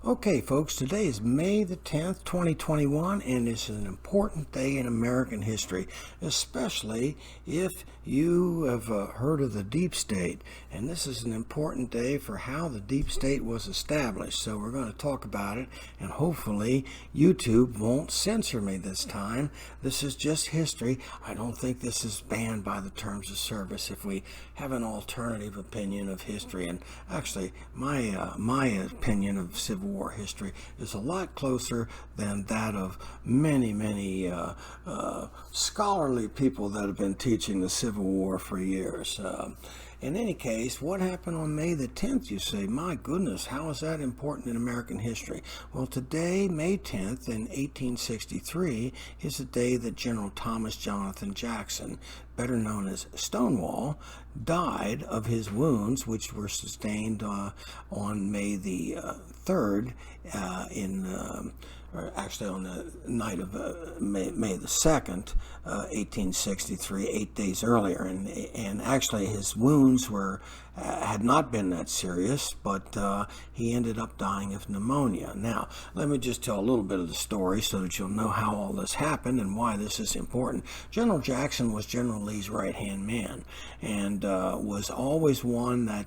Okay, folks, today is May the 10th, 2021, and it's an important day in American history, especially if you have heard of the deep state. And this is an important day for how the deep state was established. So we're going to talk about it, and hopefully YouTube won't censor me this time. This is just history. I don't think this is banned by the terms of service if we have an alternative opinion of history. And actually, my opinion of Civil War history is a lot closer than that of many scholarly people that have been teaching the Civil War for years. In any case, what happened on May the 10th, you say? My goodness, how is that important in American history? Well, today, May 10th in 1863, is the day that General Thomas Jonathan Jackson, better known as Stonewall, died of his wounds, which were sustained on May the 3rd or actually on the night of May the 2nd, 1863, 8 days earlier. And actually his wounds had not been that serious, but he ended up dying of pneumonia. Now, let me just tell a little bit of the story so that you'll know how all this happened and why this is important. General Jackson was General Lee's right-hand man, and was always one that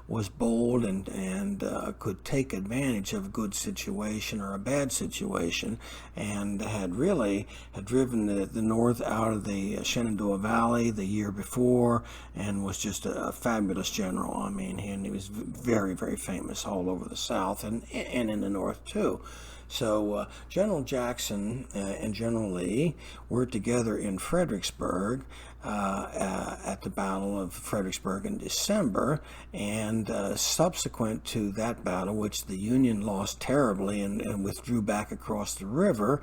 was bold and could take advantage of a good situation or a bad situation, and had driven the North out of the Shenandoah Valley the year before, and was just a fabulous general. I mean, he was very, very famous all over the South and in the North too. So General Jackson and General Lee were together in Fredericksburg at the Battle of Fredericksburg in December, and subsequent to that battle, which the Union lost terribly and withdrew back across the river,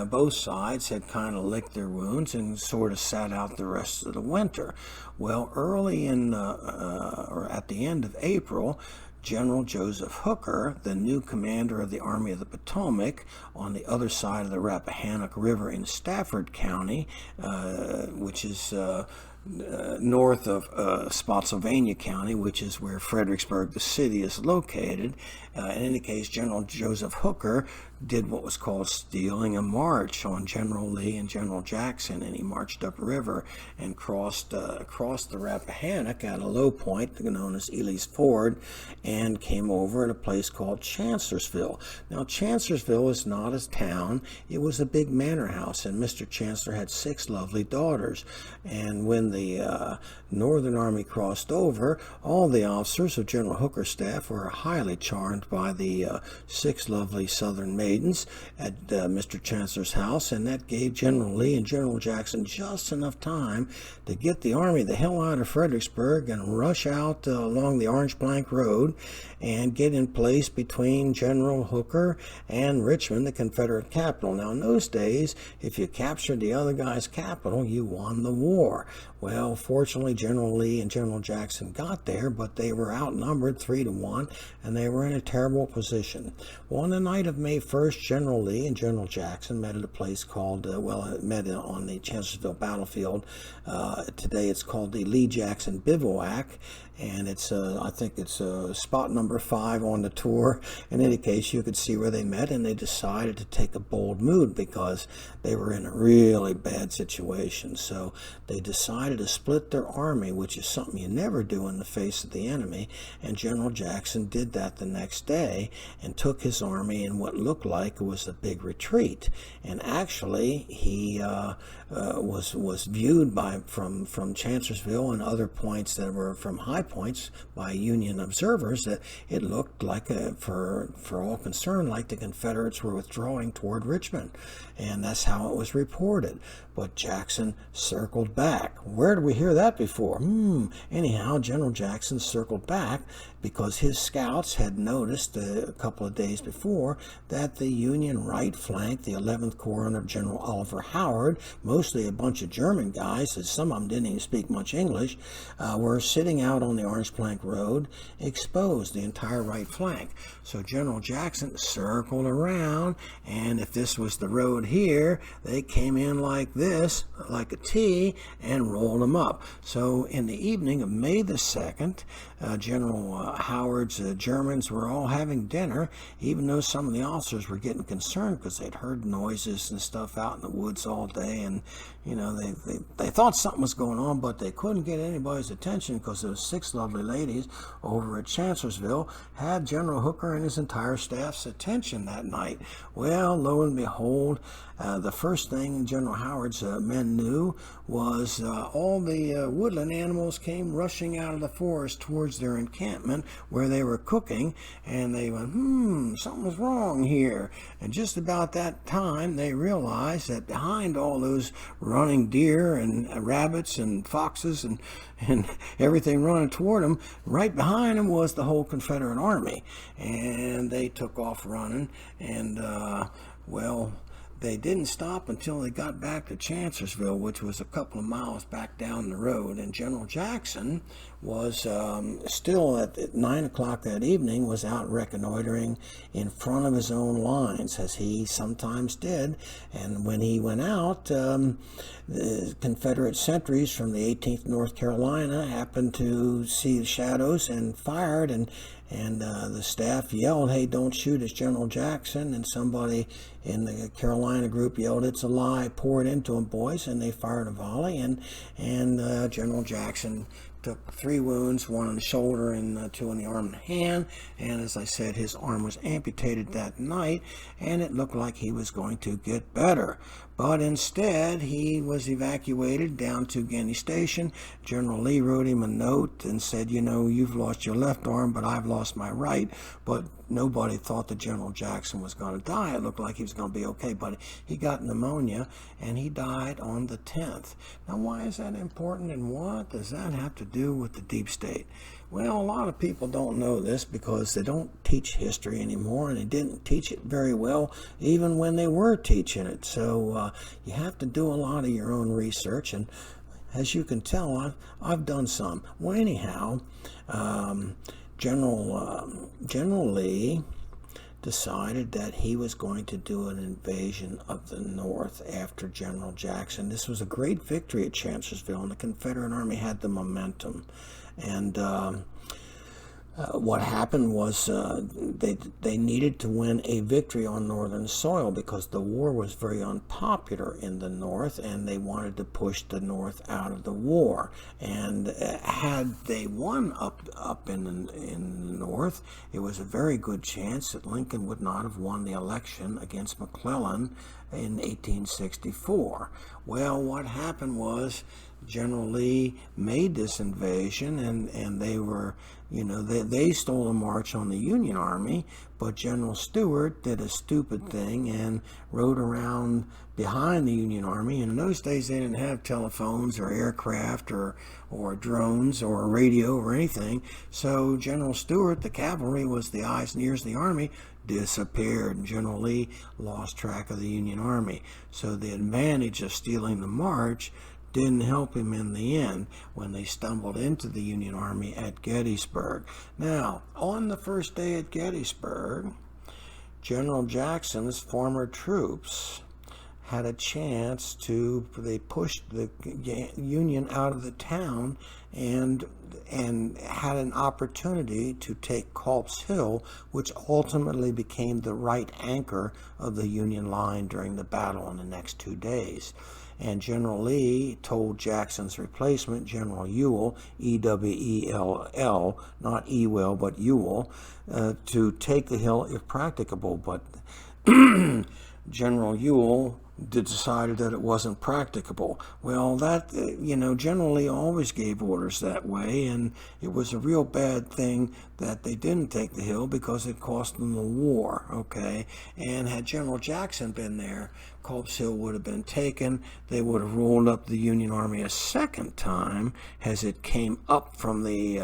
both sides had kind of licked their wounds and sort of sat out the rest of the winter. Well, early or at the end of April, General Joseph Hooker, the new commander of the Army of the Potomac on the other side of the Rappahannock River in Stafford County, which is north of Spotsylvania County, which is where Fredericksburg, the city, is located. In any case, General Joseph Hooker did what was called stealing a march on General Lee and General Jackson, and he marched upriver and crossed the Rappahannock at a low point known as Ely's Ford, and came over at a place called Chancellorsville. Now, Chancellorsville is not a town. It was a big manor house, and Mr. Chancellor had 6 lovely daughters. And when the Northern Army crossed over, all the officers of General Hooker's staff were highly charmed by the 6 lovely Southern maidens at Mr. Chancellor's house, and that gave General Lee and General Jackson just enough time to get the army the hell out of Fredericksburg and rush out along the Orange Plank Road and get in place between General Hooker and Richmond, the Confederate capital. Now, in those days, if you captured the other guy's capital, you won the war. Well, fortunately, General Lee and General Jackson got there, but they were outnumbered 3-1, and they were in a terrible position. Well, on the night of May 1st, General Lee and General Jackson met at a place called, met on the Chancellorsville battlefield. Today it's called the Lee-Jackson Bivouac, and it's I think it's spot number 5 on the tour. In any case, you could see where they met, and they decided to take a bold move because they were in a really bad situation. So they decided to split their army, which is something you never do in the face of the enemy, and General Jackson did that the next day and took his army in what looked like it was a big retreat. And actually, he was viewed from Chancellorsville and other points that were from high points by Union observers that it looked like, for all concerned, like the Confederates were withdrawing toward Richmond, and that's how it was reported. But Jackson circled back. Where did we hear that before? Anyhow, General Jackson circled back because his scouts had noticed a couple of days before that the Union right flank, the 11th Corps under General Oliver Howard, mostly a bunch of German guys, as some of them didn't even speak much English, were sitting out on the Orange Plank Road, exposed, the entire right flank. So General Jackson circled around, and if this was the road here, they came in like this, like a T, and rolled pulled them up. So in the evening of May the 2nd, General Howard's Germans were all having dinner, even though some of the officers were getting concerned because they'd heard noises and stuff out in the woods all day, and they thought something was going on, but they couldn't get anybody's attention because those 6 lovely ladies over at Chancellorsville had General Hooker and his entire staff's attention that night. Well, lo and behold, the first thing General Howard's men knew was all the woodland animals came rushing out of the forest towards their encampment where they were cooking, and they went, something's wrong here. And just about that time, they realized that behind all those running deer and rabbits and foxes and everything running toward them, right behind them was the whole Confederate army. And they took off running, and they didn't stop until they got back to Chancellorsville, which was a couple of miles back down the road. And General Jackson was still at 9 o'clock that evening, was out reconnoitering in front of his own lines, as he sometimes did. And when he went out, the Confederate sentries from the 18th North Carolina happened to see the shadows and fired, and the staff yelled, "Hey, don't shoot, it's General Jackson." And somebody in the Carolina group yelled, "It's a lie, pour it into him, boys." And they fired a volley, and General Jackson took 3 wounds, 1 on the shoulder and 2 on the arm and hand. And as I said, his arm was amputated that night, and it looked like he was going to get better. But instead, he was evacuated down to Guinea Station. General Lee wrote him a note and said, "You've lost your left arm, but I've lost my right." But nobody thought that General Jackson was going to die. It looked like he was going to be okay, but he got pneumonia, and he died on the 10th. Now, why is that important, and what does that have to do with the deep state? Well, a lot of people don't know this because they don't teach history anymore, and they didn't teach it very well even when they were teaching it. So you have to do a lot of your own research, and as you can tell, I've done some. Well, anyhow, General Lee decided that he was going to do an invasion of the North after General Jackson. This was a great victory at Chancellorsville, and the Confederate Army had the momentum. And what happened was they needed to win a victory on Northern soil because the war was very unpopular in the North, and they wanted to push the North out of the war. And had they won up in the North, it was a very good chance that Lincoln would not have won the election against McClellan in 1864. Well, what happened was General Lee made this invasion, and they were, they stole a march on the Union Army, but General Stuart did a stupid thing and rode around behind the Union Army. And in those days, they didn't have telephones or aircraft or drones or radio or anything. So General Stuart, the cavalry, was the eyes and ears of the army, disappeared, and General Lee lost track of the Union Army. So the advantage of stealing the march didn't help him in the end when they stumbled into the Union Army at Gettysburg. Now, on the first day at Gettysburg, General Jackson's former troops had a chance they pushed the Union out of the town and had an opportunity to take Culp's Hill, which ultimately became the right anchor of the Union line during the battle in the next 2 days. And General Lee told Jackson's replacement, General Ewell, E-W-E-L-L, not Ewell, but Ewell, to take the hill if practicable. But General Ewell decided that it wasn't practicable. Well, that, General Lee always gave orders that way, and it was a real bad thing that they didn't take the hill because it cost them the war, okay? And had General Jackson been there, Culp's Hill would have been taken. They would have rolled up the Union Army a second time as it came up from the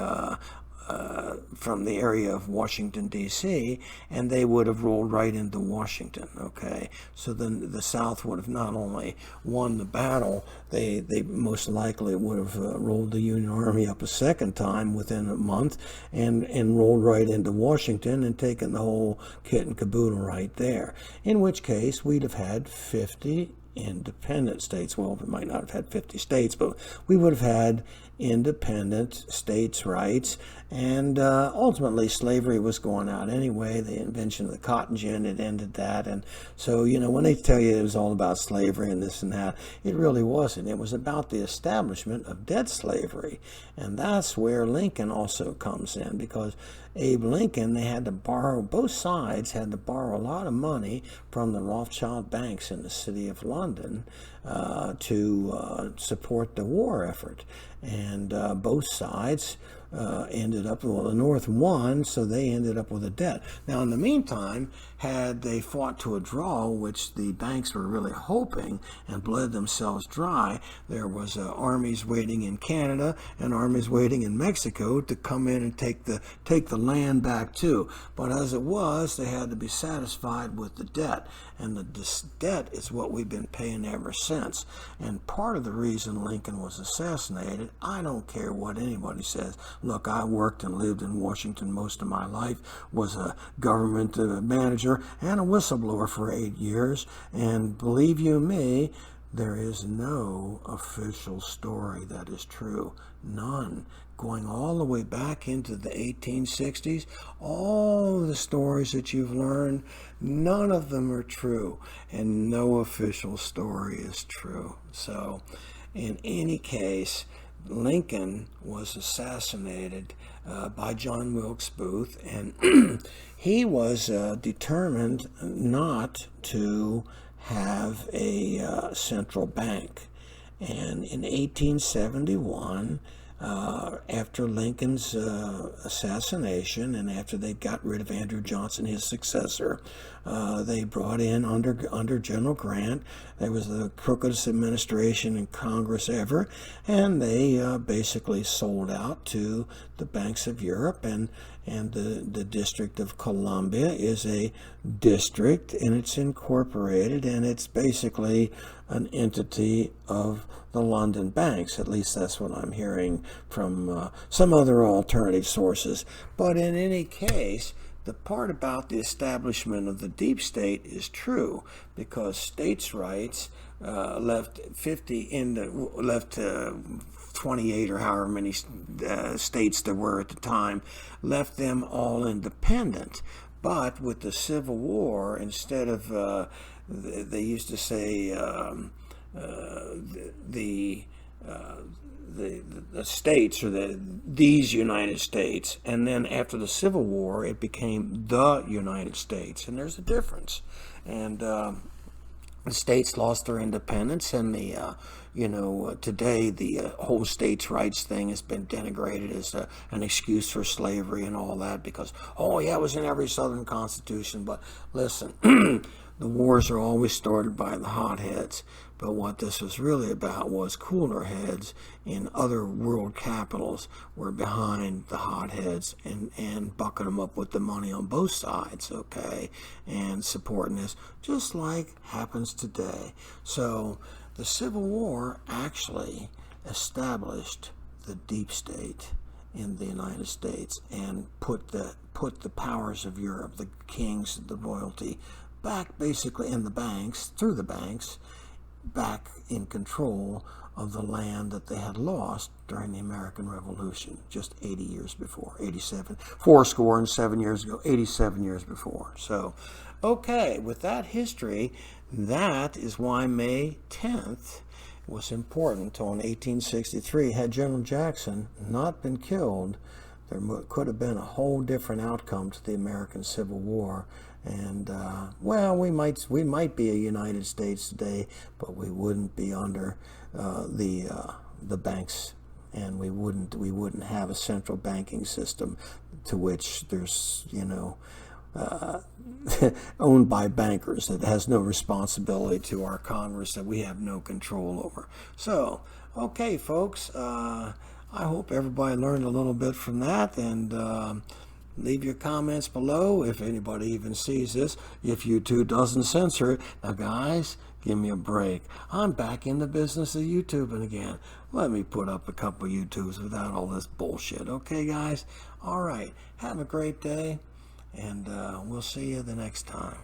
area of Washington, D.C., and they would have rolled right into Washington, okay? So then the South would have not only won the battle, they most likely would have rolled the Union Army up a second time within a month and rolled right into Washington and taken the whole kit and caboodle right there, in which case we'd have had 50 independent states. Well, we might not have had 50 states, but we would have had independent states' rights, and ultimately slavery was going out anyway. The invention of the cotton gin had ended that, and so, you know, when they tell you it was all about slavery and this and that, it really wasn't. It was about the establishment of debt slavery, and that's where Lincoln also comes in, because Abe Lincoln, they had to borrow, both sides had to borrow a lot of money from the Rothschild banks in the city of London to support the war effort. And both sides ended up, well, the North won, so they ended up with a debt. Now, in the meantime, had they fought to a draw, which the banks were really hoping, and bled themselves dry, there was armies waiting in Canada and armies waiting in Mexico to come in and take the land back too. But as it was, they had to be satisfied with the debt, and this debt is what we've been paying ever since. And part of the reason Lincoln was assassinated, I don't care what anybody says. Look, I worked and lived in Washington most of my life, was a government manager and a whistleblower for 8 years, and believe you me, there is no official story that is true. None. Going all the way back into the 1860s, all the stories that you've learned, none of them are true, and no official story is true. So, in any case, Lincoln was assassinated by John Wilkes Booth, and he was determined not to have a central bank. And in 1871, after Lincoln's assassination, and after they got rid of Andrew Johnson, his successor, they brought in under General Grant. There was the crookedest administration in Congress ever, and they basically sold out to the banks of Europe, and the District of Columbia is a district, and it's incorporated, and it's basically an entity of the London banks. At least that's what I'm hearing from some other alternative sources. But in any case, the part about the establishment of the deep state is true, because states' rights left 28 or however many states there were at the time, left them all independent. But with the Civil War, instead of they used to say the states, or these United States, and then after the Civil War it became the United States, and there's a difference. And the states lost their independence, and today the whole states' rights thing has been denigrated as an excuse for slavery and all that, because, oh yeah, it was in every Southern Constitution. But listen, the wars are always started by the hotheads, but what this was really about was cooler heads in other world capitals were behind the hotheads and bucking them up with the money on both sides, okay, and supporting this, just like happens today. So the Civil War actually established the deep state in the United States and put the powers of Europe, the kings, the royalty, back basically in the banks, through the banks, back in control of the land that they had lost during the American Revolution just 80 years before, 87, 87 years ago, 87 years before. So, okay, with that history, that is why May 10th was important. Until in 1863, had General Jackson not been killed, there could have been a whole different outcome to the American Civil War. And well, we might be a United States today, but we wouldn't be under the banks, and we wouldn't have a central banking system to which there's owned by bankers, that has no responsibility to our Congress, that we have no control over. So, okay, folks, I hope everybody learned a little bit from that, and leave your comments below if anybody even sees this, if YouTube doesn't censor it. Now, guys, give me a break. I'm back in the business of YouTubing again. Let me put up a couple YouTubes without all this bullshit. Okay, guys? All right. Have a great day, and we'll see you the next time.